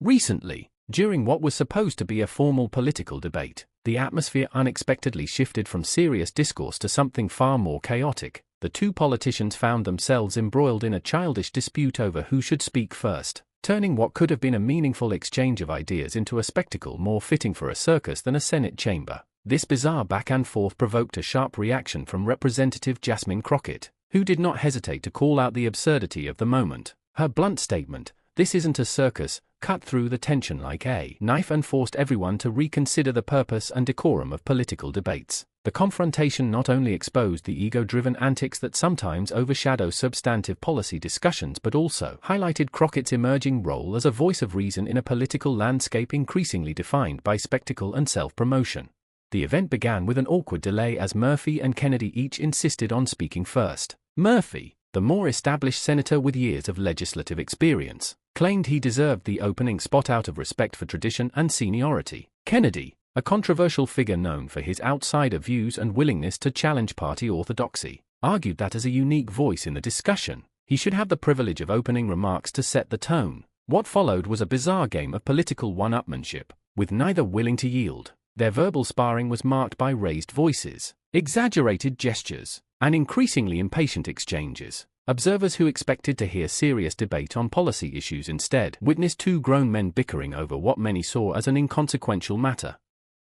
Recently, during what was supposed to be a formal political debate, the atmosphere unexpectedly shifted from serious discourse to something far more chaotic. The two politicians found themselves embroiled in a childish dispute over who should speak first, turning what could have been a meaningful exchange of ideas into a spectacle more fitting for a circus than a Senate chamber. This bizarre back and forth provoked a sharp reaction from Representative Jasmine Crockett, who did not hesitate to call out the absurdity of the moment. Her blunt statement, "This isn't a circus," cut through the tension like a knife and forced everyone to reconsider the purpose and decorum of political debates. The confrontation not only exposed the ego-driven antics that sometimes overshadow substantive policy discussions but also highlighted Crockett's emerging role as a voice of reason in a political landscape increasingly defined by spectacle and self-promotion. The event began with an awkward delay as Murphy and Kennedy each insisted on speaking first. Murphy, the more established senator with years of legislative experience, claimed he deserved the opening spot out of respect for tradition and seniority. Kennedy, a controversial figure known for his outsider views and willingness to challenge party orthodoxy, argued that as a unique voice in the discussion, he should have the privilege of opening remarks to set the tone. What followed was a bizarre game of political one-upmanship, with neither willing to yield. Their verbal sparring was marked by raised voices, exaggerated gestures, and increasingly impatient exchanges. Observers who expected to hear serious debate on policy issues instead witnessed two grown men bickering over what many saw as an inconsequential matter.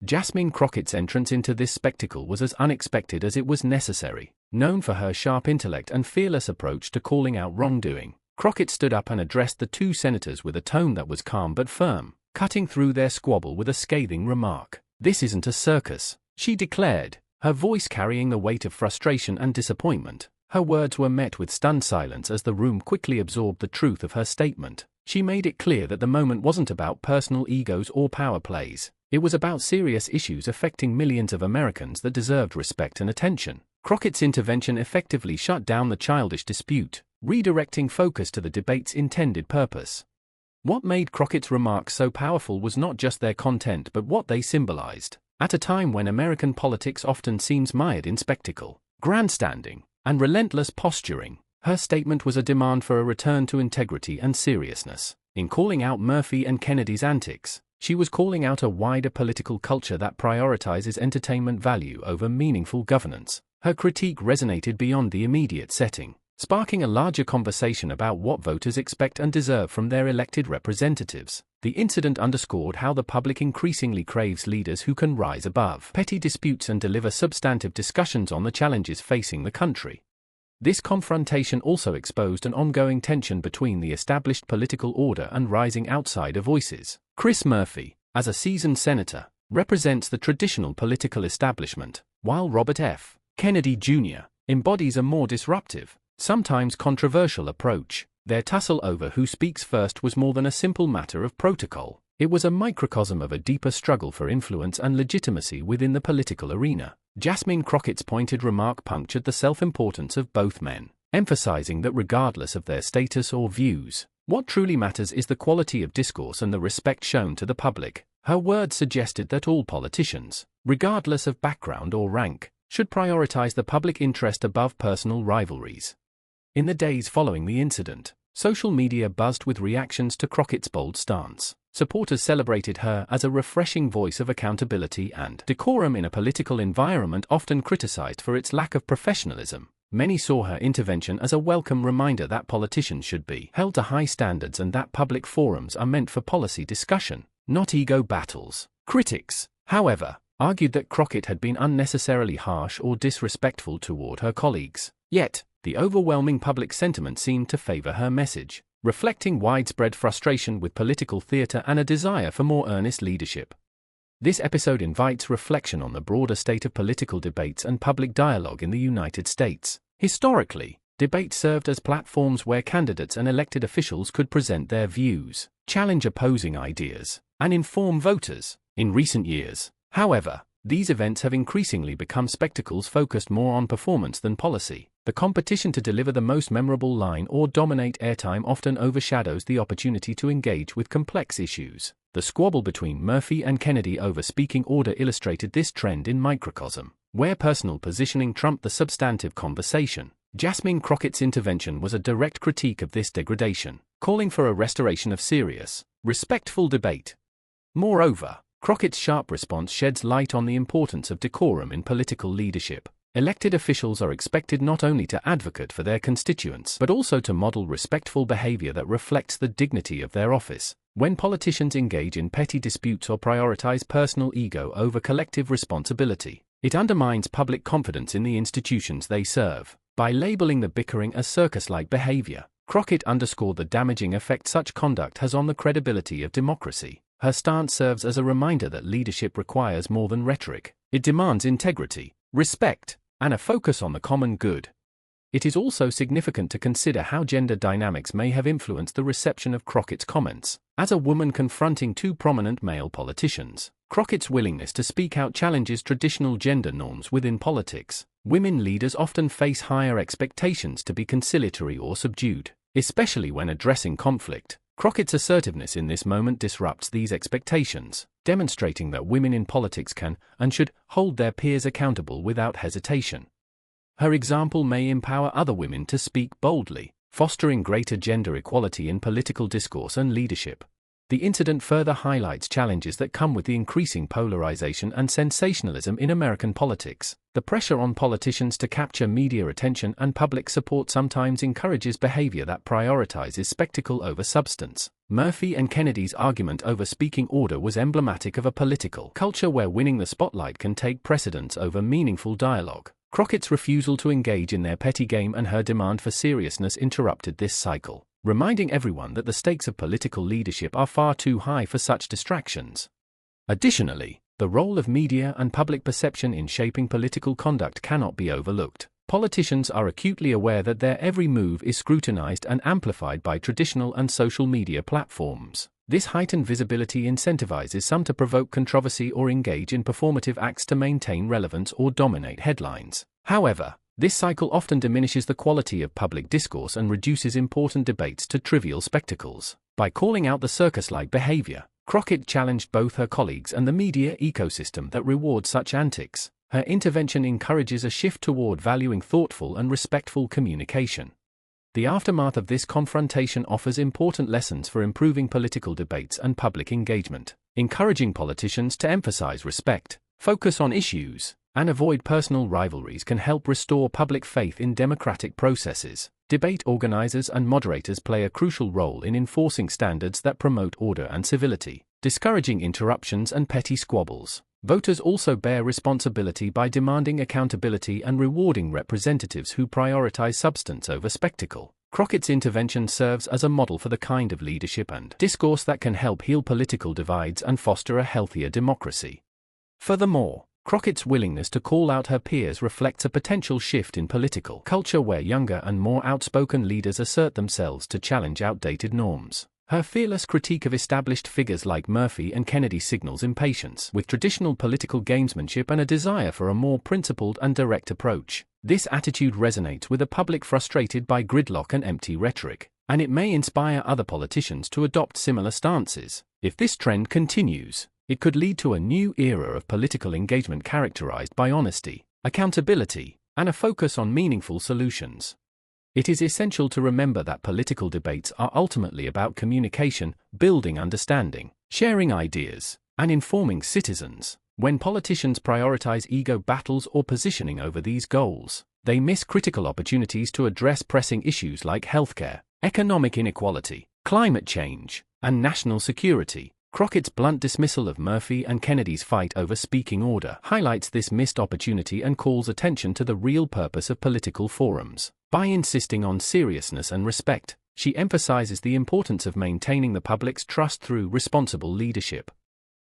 Jasmine Crockett's entrance into this spectacle was as unexpected as it was necessary. Known for her sharp intellect and fearless approach to calling out wrongdoing, Crockett stood up and addressed the two senators with a tone that was calm but firm, cutting through their squabble with a scathing remark. "This isn't a circus," she declared, her voice carrying the weight of frustration and disappointment. Her words were met with stunned silence as the room quickly absorbed the truth of her statement. She made it clear that the moment wasn't about personal egos or power plays. It was about serious issues affecting millions of Americans that deserved respect and attention. Crockett's intervention effectively shut down the childish dispute, redirecting focus to the debate's intended purpose. What made Crockett's remarks so powerful was not just their content but what they symbolized. At a time when American politics often seems mired in spectacle, grandstanding, and relentless posturing, her statement was a demand for a return to integrity and seriousness. In calling out Murphy and Kennedy's antics, she was calling out a wider political culture that prioritizes entertainment value over meaningful governance. Her critique resonated beyond the immediate setting, sparking a larger conversation about what voters expect and deserve from their elected representatives. The incident underscored how the public increasingly craves leaders who can rise above petty disputes and deliver substantive discussions on the challenges facing the country. This confrontation also exposed an ongoing tension between the established political order and rising outsider voices. Chris Murphy, as a seasoned senator, represents the traditional political establishment, while Robert F. Kennedy Jr. embodies a more disruptive, sometimes controversial approach. Their tussle over who speaks first was more than a simple matter of protocol. It was a microcosm of a deeper struggle for influence and legitimacy within the political arena. Jasmine Crockett's pointed remark punctured the self-importance of both men, emphasizing that regardless of their status or views, what truly matters is the quality of discourse and the respect shown to the public. Her words suggested that all politicians, regardless of background or rank, should prioritize the public interest above personal rivalries. In the days following the incident, social media buzzed with reactions to Crockett's bold stance. Supporters celebrated her as a refreshing voice of accountability and decorum in a political environment often criticized for its lack of professionalism. Many saw her intervention as a welcome reminder that politicians should be held to high standards and that public forums are meant for policy discussion, not ego battles. Critics, however, argued that Crockett had been unnecessarily harsh or disrespectful toward her colleagues. Yet, the overwhelming public sentiment seemed to favor her message, reflecting widespread frustration with political theater and a desire for more earnest leadership. This episode invites reflection on the broader state of political debates and public dialogue in the United States. Historically, debates served as platforms where candidates and elected officials could present their views, challenge opposing ideas, and inform voters. In recent years, however, these events have increasingly become spectacles focused more on performance than policy. The competition to deliver the most memorable line or dominate airtime often overshadows the opportunity to engage with complex issues. The squabble between Murphy and Kennedy over speaking order illustrated this trend in microcosm, where personal positioning trumped the substantive conversation. Jasmine Crockett's intervention was a direct critique of this degradation, calling for a restoration of serious, Respectful debate. Moreover, Crockett's sharp response sheds light on the importance of decorum in political leadership. Elected officials are expected not only to advocate for their constituents but also to model respectful behavior that reflects the dignity of their office. When politicians engage in petty disputes or prioritize personal ego over collective responsibility, it undermines public confidence in the institutions they serve. By labeling the bickering as circus-like behavior, Crockett underscored the damaging effect such conduct has on the credibility of democracy. Her stance serves as a reminder that leadership requires more than rhetoric. It demands integrity, respect, and a focus on the common good. It is also significant to consider how gender dynamics may have influenced the reception of Crockett's comments. As a woman confronting two prominent male politicians, Crockett's willingness to speak out challenges traditional gender norms within politics. Women leaders often face higher expectations to be conciliatory or subdued, especially when addressing conflict. Crockett's assertiveness in this moment disrupts these expectations, demonstrating that women in politics can and should hold their peers accountable without hesitation. Her example may empower other women to speak boldly, fostering greater gender equality in political discourse and leadership. The incident further highlights challenges that come with the increasing polarization and sensationalism in American politics. The pressure on politicians to capture media attention and public support sometimes encourages behavior that prioritizes spectacle over substance. Murphy and Kennedy's argument over speaking order was emblematic of a political culture where winning the spotlight can take precedence over meaningful dialogue. Crockett's refusal to engage in their petty game and her demand for seriousness interrupted this cycle, reminding everyone that the stakes of political leadership are far too high for such distractions. Additionally, the role of media and public perception in shaping political conduct cannot be overlooked. Politicians are acutely aware that their every move is scrutinized and amplified by traditional and social media platforms. This heightened visibility incentivizes some to provoke controversy or engage in performative acts to maintain relevance or dominate headlines. However, this cycle often diminishes the quality of public discourse and reduces important debates to trivial spectacles. By calling out the circus-like behavior, Crockett challenged both her colleagues and the media ecosystem that reward such antics. Her intervention encourages a shift toward valuing thoughtful and respectful communication. The aftermath of this confrontation offers important lessons for improving political debates and public engagement. Encouraging politicians to emphasize respect, focus on issues, and avoid personal rivalries can help restore public faith in democratic processes. Debate organizers and moderators play a crucial role in enforcing standards that promote order and civility, discouraging interruptions and petty squabbles. Voters also bear responsibility by demanding accountability and rewarding representatives who prioritize substance over spectacle. Crockett's intervention serves as a model for the kind of leadership and discourse that can help heal political divides and foster a healthier democracy. Furthermore, Crockett's willingness to call out her peers reflects a potential shift in political culture where younger and more outspoken leaders assert themselves to challenge outdated norms. Her fearless critique of established figures like Murphy and Kennedy signals impatience with traditional political gamesmanship and a desire for a more principled and direct approach. This attitude resonates with a public frustrated by gridlock and empty rhetoric, and it may inspire other politicians to adopt similar stances. If this trend continues, it could lead to a new era of political engagement characterized by honesty, accountability, and a focus on meaningful solutions. It is essential to remember that political debates are ultimately about communication, building understanding, sharing ideas, and informing citizens. When politicians prioritize ego battles or positioning over these goals, they miss critical opportunities to address pressing issues like healthcare, economic inequality, climate change, and national security. Crockett's blunt dismissal of Murphy and Kennedy's fight over speaking order highlights this missed opportunity and calls attention to the real purpose of political forums. By insisting on seriousness and respect, she emphasizes the importance of maintaining the public's trust through responsible leadership.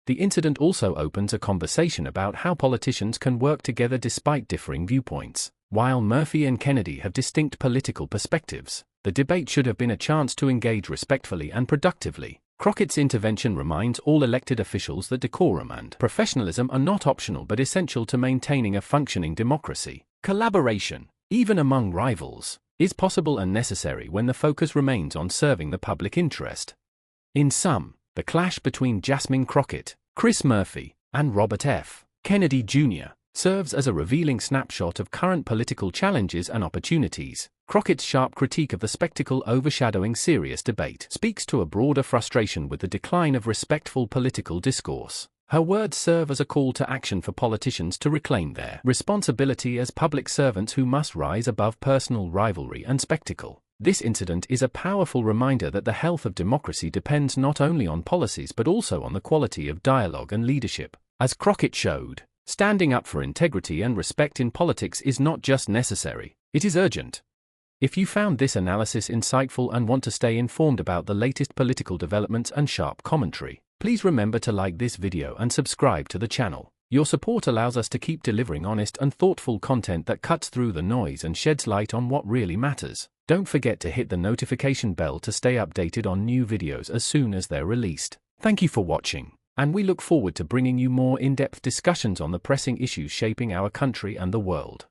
The incident also opens a conversation about how politicians can work together despite differing viewpoints. While Murphy and Kennedy have distinct political perspectives, the debate should have been a chance to engage respectfully and productively. Crockett's intervention reminds all elected officials that decorum and professionalism are not optional but essential to maintaining a functioning democracy. Collaboration, even among rivals, is possible and necessary when the focus remains on serving the public interest. In sum, the clash between Jasmine Crockett, Chris Murphy, and Robert F. Kennedy Jr. serves as a revealing snapshot of current political challenges and opportunities. Crockett's sharp critique of the spectacle overshadowing serious debate speaks to a broader frustration with the decline of respectful political discourse. Her words serve as a call to action for politicians to reclaim their responsibility as public servants who must rise above personal rivalry and spectacle. This incident is a powerful reminder that the health of democracy depends not only on policies but also on the quality of dialogue and leadership. As Crockett showed, standing up for integrity and respect in politics is not just necessary, it is urgent. If you found this analysis insightful and want to stay informed about the latest political developments and sharp commentary, please remember to like this video and subscribe to the channel. Your support allows us to keep delivering honest and thoughtful content that cuts through the noise and sheds light on what really matters. Don't forget to hit the notification bell to stay updated on new videos as soon as they're released. Thank you for watching, and we look forward to bringing you more in-depth discussions on the pressing issues shaping our country and the world.